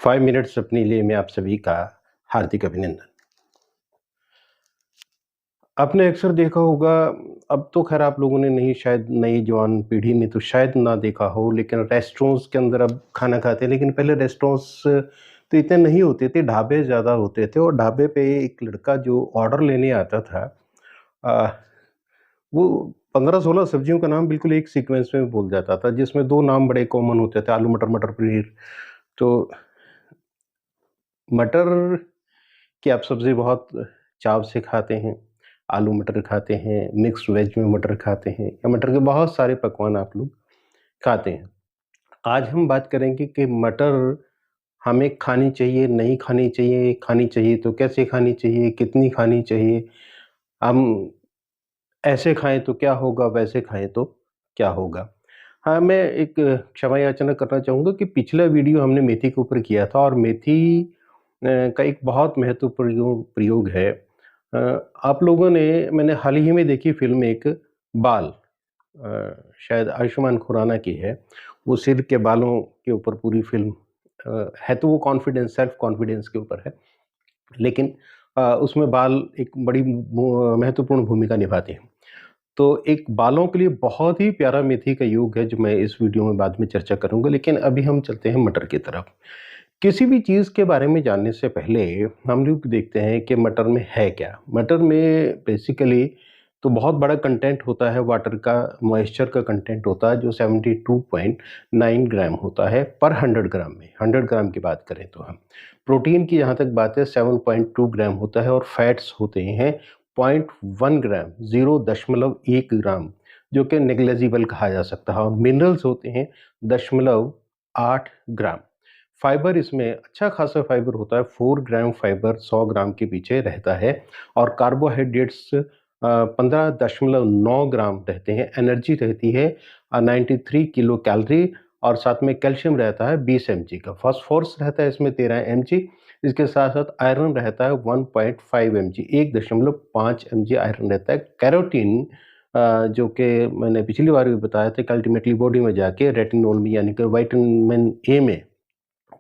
5 minutes अपने लिए में आप सभी का हार्दिक अभिनंदन। आपने अक्सर देखा होगा, अब तो ख़ैर आप लोगों ने नहीं, शायद नई जवान पीढ़ी ने तो शायद ना देखा हो, लेकिन रेस्टोरेंट्स के अंदर अब खाना खाते हैं। लेकिन पहले रेस्टोरेंट्स तो इतने नहीं होते थे, ढाबे ज़्यादा होते थे और ढाबे पे एक लड़का जो ऑर्डर लेने आता था, अ, वो 15-16 सब्जियों का नाम बिल्कुल एक सीक्वेंस में बोल जाता था, जिसमें 2 नाम बड़े कॉमन होते थे, आलू मटर, मटर पनीर। तो मटर कि आप सब्ज़ी बहुत चाव से खाते हैं, आलू मटर खाते हैं, मिक्स्ड वेज में मटर खाते हैं या मटर के बहुत सारे पकवान आप लोग खाते हैं। आज हम बात करेंगे कि मटर हमें खानी चाहिए, नहीं खानी चाहिए तो कैसे खानी चाहिए, कितनी खानी चाहिए? हम ऐसे खाएँ तो क्या होगा, वैसे खाएँ तो क्या होगा? हाँ, मैं एक क्षमा याचना करना चाहूँगा कि पिछला वीडियो हमने मेथी के ऊपर किया था और मेथी का एक बहुत महत्वपूर्ण प्रयोग है। आप लोगों ने मैंने हाल ही में देखी फ़िल्म एक बाल, शायद आयुष्मान खुराना की है। वो सिर के बालों के ऊपर पूरी फ़िल्म है, तो वो कॉन्फिडेंस, सेल्फ कॉन्फिडेंस के ऊपर है। लेकिन उसमें बाल एक बड़ी महत्वपूर्ण भूमिका निभाते हैं। तो एक बालों के लिए बहुत ही प्यारा मेथी का योग है, जो मैं इस वीडियो में बाद में चर्चा करूँगा, लेकिन अभी हम चलते हैं मटर की तरफ। किसी भी चीज़ के बारे में जानने से पहले हम लोग देखते हैं कि मटर में है क्या? मटर में बेसिकली तो बहुत बड़ा कंटेंट होता है वाटर का, मॉइस्चर का कंटेंट होता है, जो 72.9 ग्राम होता है पर 100 ग्राम में। 100 ग्राम की बात करें तो हम। प्रोटीन की जहाँ तक बात है 7.2 ग्राम होता है और फैट्स होते हैं 0.1 ग्राम, 0.1 ग्राम, जो कि नेग्लिजिबल कहा जा सकता है, और मिनरल्स होते हैं 0.8 ग्राम। फाइबर इसमें अच्छा खासा फाइबर होता है, 4 ग्राम फाइबर 100 ग्राम के पीछे रहता है और कार्बोहाइड्रेट्स 15.9 ग्राम रहते हैं। एनर्जी रहती है 93 किलो कैलोरी और साथ में कैल्शियम रहता है 20 एमजी का। फास्फोरस रहता है इसमें 13 एमजी। इसके साथ-साथ आयरन रहता है 1.5 एमजी, 1.5 एमजी आयरन रहता है। कैरोटीन जो कि मैंने पिछली बार भी बताया था कि अल्टीमेटली बॉडी में जाके रेटिनॉल में यानी कि विटामिन ए में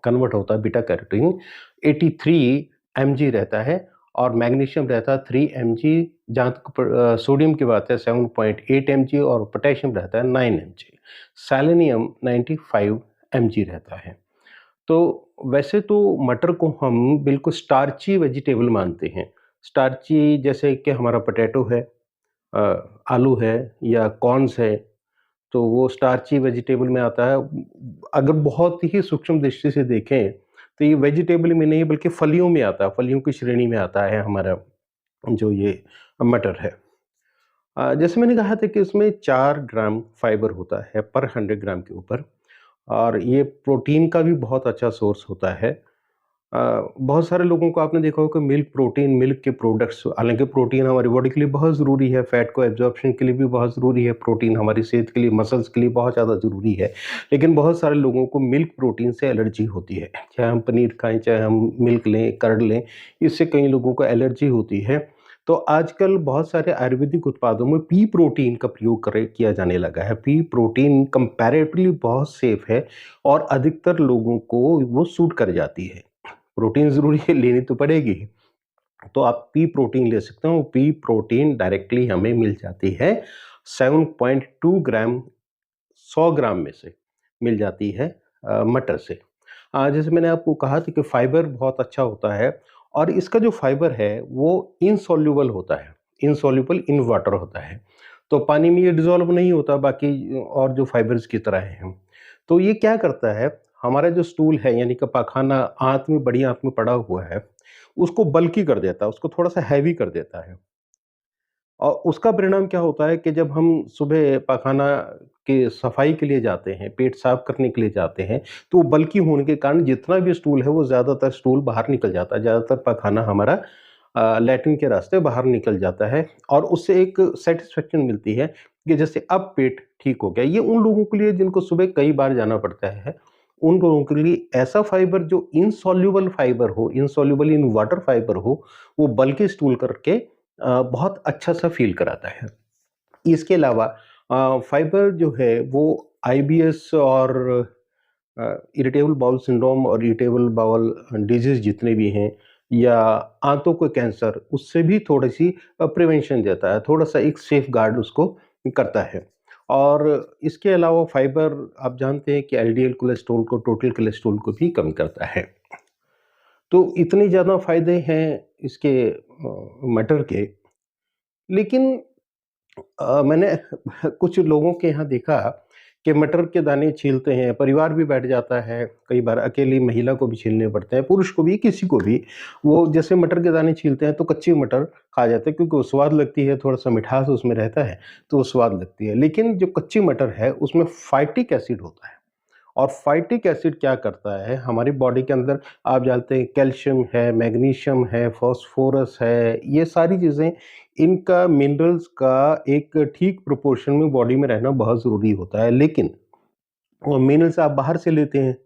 कन्वर्ट होता है, बीटा कैरोटीन 83 एमजी रहता है और मैग्नीशियम रहता है 3 एमजी। जहाँ तक सोडियम की बात है 7.8 एमजी और पोटेशियम रहता है 9 एमजी। सेलेनियम 95 एमजी रहता है। तो वैसे तो मटर को हम बिल्कुल स्टार्ची वेजिटेबल मानते हैं। स्टार्ची जैसे कि हमारा पोटैटो है, आलू है या कॉर्न्स है, तो वो स्टार्ची वेजिटेबल में आता है। अगर बहुत ही सूक्ष्म दृष्टि से देखें, तो ये वेजिटेबल में नहीं बल्कि फलियों में आता है, फलियों की श्रेणी में आता है हमारा जो ये मटर है। जैसे मैंने कहा था कि इसमें 4 ग्राम फाइबर होता है पर 100 ग्राम के ऊपर और ये प्रोटीन का भी बहुत अच्छा सोर्स होता है। बहुत सारे लोगों को आपने देखा होगा मिल्क प्रोटीन, मिल्क के प्रोडक्ट्स, हालाँकि प्रोटीन हमारी बॉडी के लिए बहुत ज़रूरी है, फैट को एब्ज़ॉर्प्शन के लिए भी बहुत ज़रूरी है, प्रोटीन हमारी सेहत के लिए, मसल्स के लिए बहुत ज़्यादा ज़रूरी है। लेकिन बहुत सारे लोगों को मिल्क प्रोटीन से एलर्जी होती है। चाहे हम पनीर खाएँ, चाहे हम मिल्क लें, कर्ड लें, इससे कई लोगों को एलर्जी होती है। तो आजकल बहुत सारे आयुर्वेदिक उत्पादों में पी प्रोटीन का प्रयोग किया जाने लगा है। पी प्रोटीन कंपैरेटिवली बहुत सेफ है और अधिकतर लोगों को वो सूट कर जाती है। प्रोटीन ज़रूरी है, लेनी तो पड़ेगी ही। तो आप पी प्रोटीन ले सकते हो, पी प्रोटीन डायरेक्टली हमें मिल जाती है 7.2 ग्राम 100 ग्राम में से मिल जाती है मटर से। जैसे मैंने आपको कहा था कि फाइबर बहुत अच्छा होता है और इसका जो फाइबर है वो इनसॉल्युबल होता है, इनसॉल्युबल इन वाटर होता है। तो पानी में ये डिज़ॉल्व नहीं होता बाकी और जो फाइबर्स की तरह है। तो ये क्या करता है, हमारा जो स्टूल है यानी कि पाखाना आँत में, बड़ी आँत में पड़ा हुआ है, उसको बल्की कर देता है, उसको थोड़ा-सा हैवी कर देता है। और उसका परिणाम क्या होता है कि जब हम सुबह पाखाना की सफाई के लिए जाते हैं, पेट साफ करने के लिए जाते हैं, तो बल्की होने के कारण जितना भी स्टूल है वो ज़्यादातर स्टूल बाहर निकल जाता है, ज़्यादातर पाखाना हमारा लैट्रिन के रास्ते बाहर निकल जाता है और उससे एक सैटिस्फैक्शन मिलती है कि जैसे अब पेट ठीक हो गया। ये उन लोगों के लिए जिनको सुबह कई बार जाना पड़ता है, उन लोगों के लिए ऐसा फाइबर जो इनसॉल्युबल फाइबर हो, इनसॉल्युबल इन वाटर फाइबर हो, वो बल्की स्टूल करके बहुत अच्छा-सा फ़ील कराता है। इसके अलावा फाइबर जो है वो आईबीएस और इरिटेबल बाउल सिंड्रोम और इरिटेबल बाउल डिजीज जितने भी हैं, या आंतों को कैंसर, उससे भी थोड़ी सी प्रिवेंशन देता है, थोड़ा सा एक सेफ गार्ड उसको करता है। और इसके अलावा फाइबर, आप जानते हैं कि एलडीएल कोलेस्ट्रॉल को, टोटल कोलेस्ट्रॉल को भी कम करता है। तो इतने ज़्यादा फायदे हैं इसके मटर के। लेकिन मैंने कुछ लोगों के यहाँ देखा कि मटर के दाने छीलते हैं, परिवार भी बैठ जाता है, कई बार अकेली महिला को भी छीलने पड़ते हैं, पुरुष को भी, किसी को भी। वो जैसे मटर के दाने छीलते हैं तो कच्ची मटर खा जाते हैं, क्योंकि वो स्वाद लगती है, थोड़ा-सा मिठास उसमें रहता है, तो वो स्वाद लगती है। लेकिन जो कच्ची मटर है उसमें फाइटिक एसिड होता है, और फाइटिक एसिड क्या करता है हमारी बॉडी के अंदर, आप जानते हैं कैल्शियम है, मैग्नीशियम है, फास्फोरस है, ये सारी चीज़ें, इनका मिनरल्स का एक ठीक प्रोपोर्शन में बॉडी में रहना बहुत ज़रूरी होता है। लेकिन वो मिनरल्स आप बाहर से लेते हैं,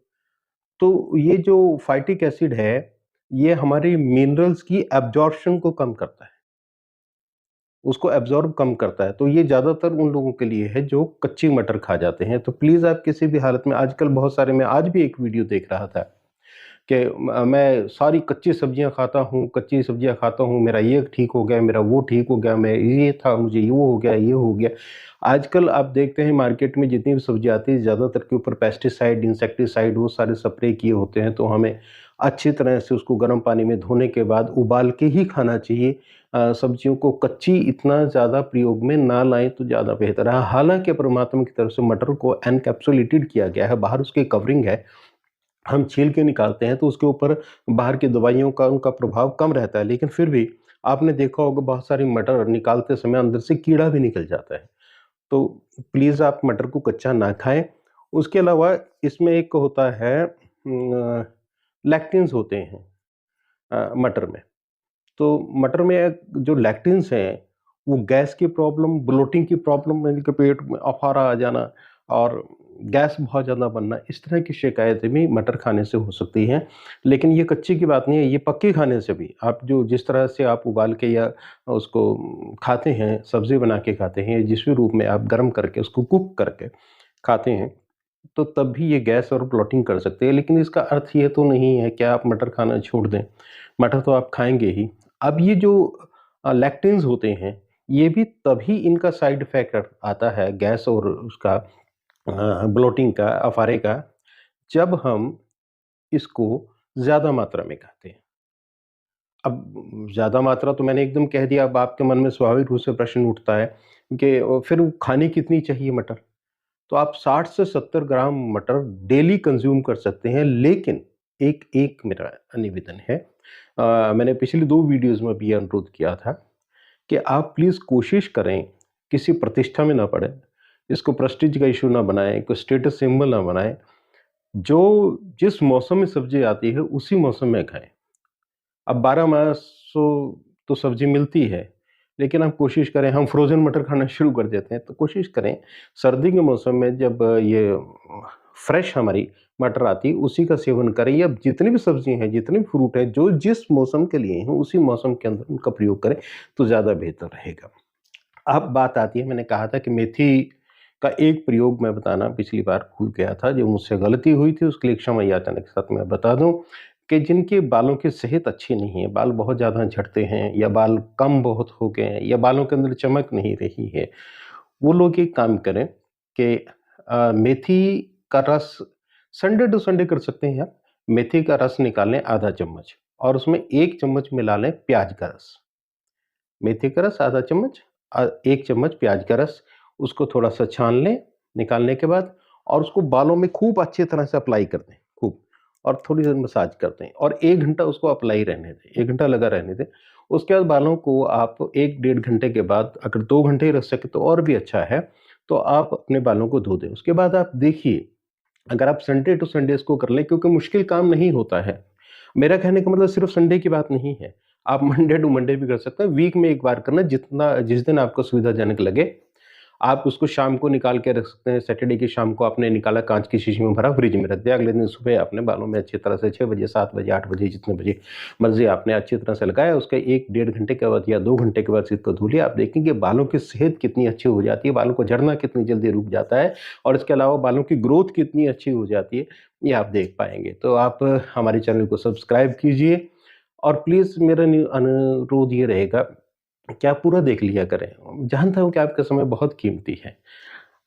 तो ये जो फाइटिक एसिड है, ये हमारे मिनरल्स की एब्जॉर्प्शन को कम करता है, उसको एब्ज़ॉर्ब कम करता है। तो ये ज़्यादातर उन लोगों के लिए है जो कच्ची मटर खा जाते हैं। तो प्लीज़ आप किसी भी हालत में, आजकल बहुत सारे, मैं आज भी एक वीडियो देख रहा था कि मैं सारी कच्ची सब्जियाँ खाता हूँ, कच्ची सब्जियाँ खाता हूँ, मेरा ये ठीक हो गया, मेरा वो ठीक हो गया, मैं ये था, मुझे ये वो हो गया, ये हो गया। आजकल आप देखते हैं मार्केट में जितनी भी सब्ज़ी आती है, ज़्यादातर के ऊपर पेस्टिसाइड, इंसेक्टिसाइड, वो सारे स्प्रे किए होते हैं। तो हमें अच्छी तरह से उसको गर्म पानी में धोने के बाद उबाल के ही खाना चाहिए। सब्जियों को कच्ची इतना ज़्यादा प्रयोग में ना लाएँ तो ज़्यादा बेहतर है। हालाँकि परमात्मा की तरफ से मटर को एनकैप्सुलेटेड किया गया है, बाहर उसकी कवरिंग है, हम छील के निकालते हैं तो उसके ऊपर बाहर की दवाइयों का, उनका प्रभाव कम रहता है। लेकिन फिर भी आपने देखा होगा बहुत सारी मटर निकालते समय अंदर से कीड़ा भी निकल जाता है। तो प्लीज़ आप मटर को कच्चा ना खाएँ। उसके अलावा इसमें एक होता है लैक्टिन्स होते हैं मटर में। तो मटर में जो लैक्टिन्स हैं, वो गैस की प्रॉब्लम, ब्लोटिंग की प्रॉब्लम, यानी कि पेट में अफारा आ जाना और गैस बहुत ज़्यादा बनना, इस तरह की शिकायतें भी मटर खाने से हो सकती हैं। लेकिन ये कच्ची की बात नहीं है, ये पक्के खाने से भी, आप जो जिस तरह से आप उबाल के या उसको खाते हैं, सब्ज़ी बना के खाते हैं, जिस भी रूप में आप गरम करके उसको कुक करके खाते हैं, तो तब भी ये गैस और ब्लोटिंग कर सकते हैं। लेकिन इसका अर्थ ये तो नहीं है कि आप मटर खाना छोड़ दें, मटर तो आप खाएँगे ही। अब ये जो लैक्टिन्स होते हैं, ये भी तभी इनका साइड इफ़ेक्ट आता है, गैस और उसका ब्लोटिंग का, अफारे का, जब हम इसको ज़्यादा मात्रा में खाते हैं। अब ज़्यादा मात्रा तो मैंने एकदम कह दिया, अब आपके मन में स्वाभाविक रूप से प्रश्न उठता है कि फिर वो खानी कितनी चाहिए मटर? तो आप 60 से 70 ग्राम मटर डेली कंज़्यूम कर सकते हैं, लेकिन एक एक मेरा निवेदन है, मैंने पिछली 2 वीडियोज़ में भी ये अनुरोध किया था कि आप प्लीज़ कोशिश करें, किसी प्रतिष्ठा में ना पड़ें, इसको प्रेस्टीज का इश्यू ना बनाएँ, कोई स्टेटस सिंबल ना बनाएँ। जो जिस मौसम में सब्ज़ी आती है, उसी मौसम में खाएँ। अब 12 मास तो सब्ज़ी मिलती है, लेकिन आप कोशिश करें, हम फ्रोज़न मटर खाना शुरू कर देते हैं, तो कोशिश करें सर्दी के मौसम में जब ये फ्रेश हमारी मटर आती है, उसी का सेवन करें, या जितनी भी सब्ज़ी हैं, जितने भी फ्रूट हैं, जो जिस मौसम के लिए हैं, उसी मौसम के अंदर उनका प्रयोग करें, तो ज़्यादा बेहतर रहेगा। अब बात आती है, मैंने कहा था कि मेथी का एक प्रयोग मैं बताना पिछली बार भूल गया था, जो मुझसे गलती हुई थी, उसके लिए क्षमा याचना के साथ मैं बता दूँ कि जिनके बालों की सेहत अच्छी नहीं है, बाल बहुत ज़्यादा झड़ते हैं, या बाल कम बहुत हो गए हैं, या बालों के अंदर चमक नहीं रही है, वो लोग एक काम करें कि मेथी का रस, संडे टू संडे कर सकते हैं आप, मेथी का रस निकाल लें आधा चम्मच, और उसमें 1 चम्मच मिला लें प्याज का रस। मेथी का रस आधा चम्मच, 1 चम्मच प्याज का रस, उसको थोड़ा-सा छान लें, निकालने के बाद, और उसको बालों में खूब अच्छी तरह से अप्लाई कर दें, खूब, और थोड़ी देर मसाज कर दें, और 1 घंटा उसको अप्लाई रहने दें, 1 घंटा लगा रहने दें। उसके बाद बालों को आप 1 डेढ़ घंटे के बाद, अगर 2 घंटे ही रख सकें तो और भी अच्छा है, तो आप अपने बालों को धो दें। उसके बाद आप देखिए, अगर आप संडे टू संडे इसको कर लें, क्योंकि मुश्किल काम नहीं होता है। मेरा कहने का मतलब सिर्फ़ संडे की बात नहीं है। आप मंडे टू मंडे भी कर सकते हैं, वीक में 1 बार करना, जितना जिस दिन आपको सुविधाजनक लगे। आप उसको शाम को निकाल के रख सकते हैं, सैटरडे की शाम को आपने निकाला, काँच की शीशी में भरा, फ्रिज में रख दिया, अगले दिन सुबह अपने बालों में अच्छी तरह से 6 बजे, 7 बजे, 8 बजे, जितने बजे मर्ज़ी आपने अच्छी तरह से लगाया, उसके 1 डेढ़ घंटे के बाद या 2 घंटे के बाद सिर को धो लिया, आप देखेंगे बालों की सेहत कितनी अच्छी हो जाती है, बालों को झड़ना कितनी जल्दी रुक जाता है और इसके अलावा बालों की ग्रोथ कितनी अच्छी हो जाती है, ये आप देख पाएँगे। तो आप हमारे चैनल को सब्सक्राइब कीजिए और प्लीज़ मेरा अनुरोध ये रहेगा कि आप पूरा देख लिया करें। जानता हूँ कि आपका समय बहुत कीमती है,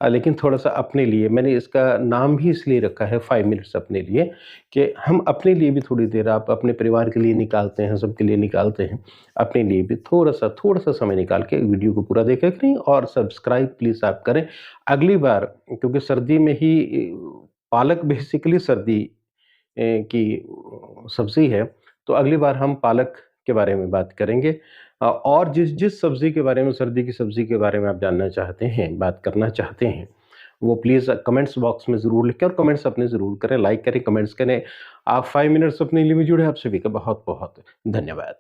लेकिन थोड़ा-सा अपने लिए मैंने इसका नाम भी इसलिए रखा है 5 मिनट्स अपने लिए कि हम अपने लिए भी थोड़ी देर आप अपने परिवार के लिए निकालते हैं, सबके लिए निकालते हैं। अपने लिए भी थोड़ा-सा समय निकाल के वीडियो को पूरा देखा करें और सब्सक्राइब प्लीज़ आप करें। अगली बार क्योंकि सर्दी में ही पालक बेसिकली सर्दी की सब्ज़ी है, तो अगली बार हम पालक के बारे में बात करेंगे। और जिस सब्ज़ी के बारे में सर्दी की सब्ज़ी के बारे में आप जानना चाहते हैं, बात करना चाहते हैं, वो प्लीज़ कमेंट्स बॉक्स में ज़रूर लिखें और कमेंट्स अपने ज़रूर करें, लाइक करें, कमेंट्स करें। आप 5 मिनट्स अपने लिए भी जुड़े, आप सभी का बहुत-बहुत धन्यवाद।